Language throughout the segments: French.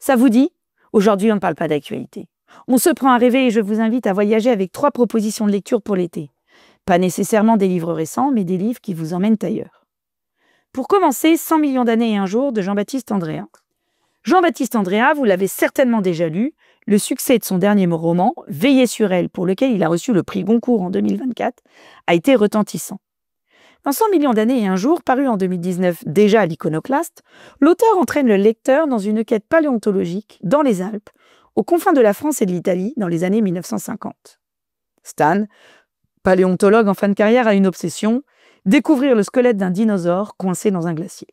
Ça vous dit? Aujourd'hui, on ne parle pas d'actualité. On se prend à rêver et je vous invite à voyager avec 3 propositions de lecture pour l'été. Pas nécessairement des livres récents, mais des livres qui vous emmènent ailleurs. Pour commencer, 100 millions d'années et un jour de Jean-Baptiste Andréa. Jean-Baptiste Andréa, vous l'avez certainement déjà lu, le succès de son dernier roman, Veiller sur elle, pour lequel il a reçu le prix Goncourt en 2024, a été retentissant. Dans 100 millions d'années et un jour, paru en 2019 déjà à l'Iconoclaste, l'auteur entraîne le lecteur dans une quête paléontologique dans les Alpes, aux confins de la France et de l'Italie dans les années 1950. Stan, paléontologue en fin de carrière, a une obsession, découvrir le squelette d'un dinosaure coincé dans un glacier.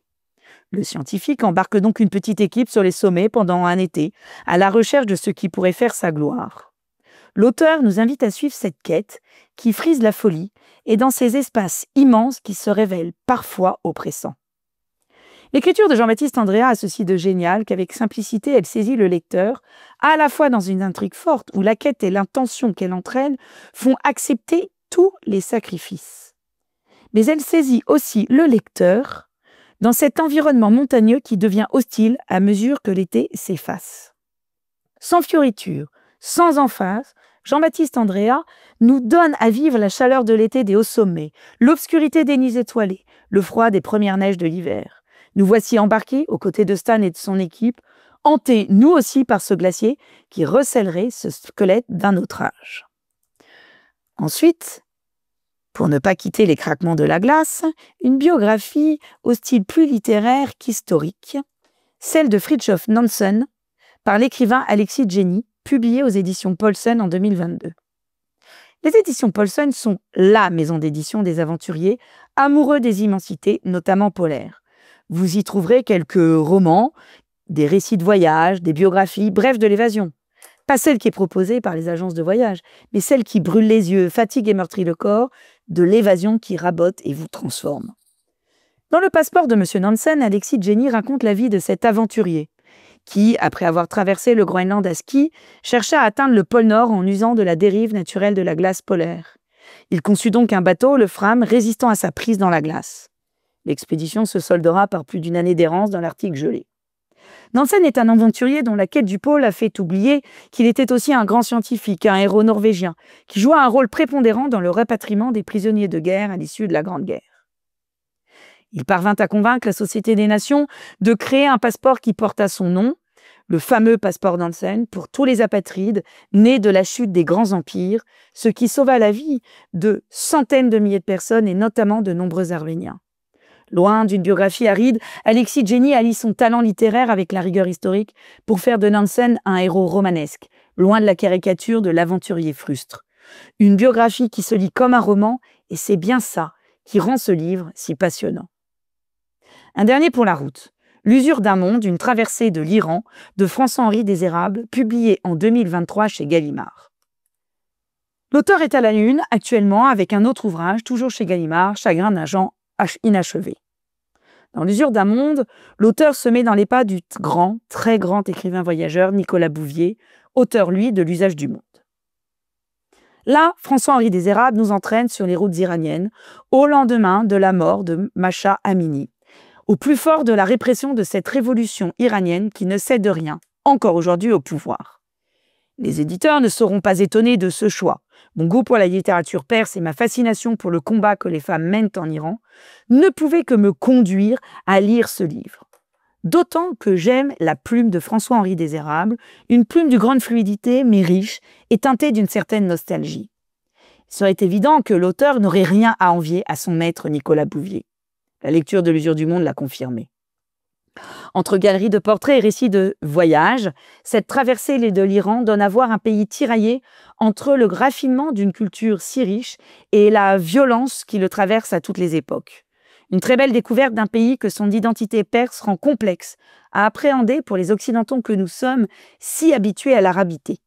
Le scientifique embarque donc une petite équipe sur les sommets pendant un été, à la recherche de ce qui pourrait faire sa gloire. L'auteur nous invite à suivre cette quête qui frise la folie et dans ces espaces immenses qui se révèlent parfois oppressants. L'écriture de Jean-Baptiste Andréa a ceci de génial qu'avec simplicité, elle saisit le lecteur, à la fois dans une intrigue forte où la quête et l'intention qu'elle entraîne font accepter tous les sacrifices. Mais elle saisit aussi le lecteur dans cet environnement montagneux qui devient hostile à mesure que l'été s'efface. Sans fioritures, sans emphase, Jean-Baptiste Andréa nous donne à vivre la chaleur de l'été des hauts sommets, l'obscurité des nuits étoilées, le froid des premières neiges de l'hiver. Nous voici embarqués aux côtés de Stan et de son équipe, hantés nous aussi par ce glacier qui recèlerait ce squelette d'un autre âge. Ensuite, pour ne pas quitter les craquements de la glace, une biographie au style plus littéraire qu'historique, celle de Fridtjof Nansen par l'écrivain Alexis Jenny, publiée aux éditions Paulsen en 2022. Les éditions Paulsen sont la maison d'édition des aventuriers, amoureux des immensités, notamment polaires. Vous y trouverez quelques romans, des récits de voyage, des biographies, bref de l'évasion. Pas celle qui est proposée par les agences de voyage, mais celle qui brûle les yeux, fatigue et meurtrit le corps, de l'évasion qui rabote et vous transforme. Dans le passeport de M. Nansen, Alexis Jenny raconte la vie de cet aventurier qui, après avoir traversé le Groenland à ski, chercha à atteindre le pôle Nord en usant de la dérive naturelle de la glace polaire. Il conçut donc un bateau, le Fram, résistant à sa prise dans la glace. L'expédition se soldera par plus d'une année d'errance dans l'Arctique gelé. Nansen est un aventurier dont la quête du pôle a fait oublier qu'il était aussi un grand scientifique, un héros norvégien, qui joua un rôle prépondérant dans le rapatriement des prisonniers de guerre à l'issue de la Grande Guerre. Il parvint à convaincre la Société des Nations de créer un passeport qui porta son nom, le fameux passeport Nansen, pour tous les apatrides nés de la chute des grands empires, ce qui sauva la vie de centaines de milliers de personnes et notamment de nombreux Arméniens. Loin d'une biographie aride, Alexis Jenny allie son talent littéraire avec la rigueur historique pour faire de Nansen un héros romanesque, loin de la caricature de l'aventurier frustre. Une biographie qui se lit comme un roman, et c'est bien ça qui rend ce livre si passionnant. Un dernier pour la route. L'usure d'un monde, une traversée de l'Iran, de François-Henri Désérable, publié en 2023 chez Gallimard. L'auteur est à la une actuellement avec un autre ouvrage, toujours chez Gallimard, Chagrin d'un genre inachevé. Dans l'usure d'un monde, l'auteur se met dans les pas du grand, très grand écrivain voyageur Nicolas Bouvier, auteur, lui, de L'usage du monde. Là, François-Henri Désérable nous entraîne sur les routes iraniennes, au lendemain de la mort de Mahsa Amini, au plus fort de la répression de cette révolution iranienne qui ne cède rien, encore aujourd'hui, au pouvoir. Les éditeurs ne seront pas étonnés de ce choix. Mon goût pour la littérature perse et ma fascination pour le combat que les femmes mènent en Iran ne pouvaient que me conduire à lire ce livre. D'autant que j'aime la plume de François-Henri Désérable, une plume de grande fluidité, mais riche et teintée d'une certaine nostalgie. Il serait évident que l'auteur n'aurait rien à envier à son maître Nicolas Bouvier. La lecture de L'usure du monde l'a confirmé. Entre galeries de portraits et récits de voyage, cette traversée de l'Iran donne à voir un pays tiraillé entre le raffinement d'une culture si riche et la violence qui le traverse à toutes les époques. Une très belle découverte d'un pays que son identité perse rend complexe à appréhender pour les Occidentaux que nous sommes si habitués à l'arabité.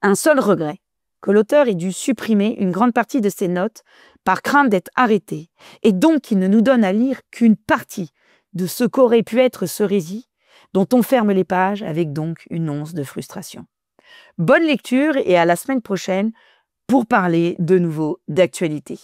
Un seul regret, que l'auteur ait dû supprimer une grande partie de ses notes par crainte d'être arrêté, et donc qu'il ne nous donne à lire qu'une partie de ce qu'aurait pu être ce récit, dont on ferme les pages avec donc une once de frustration. Bonne lecture et à la semaine prochaine pour parler de nouveau d'actualité.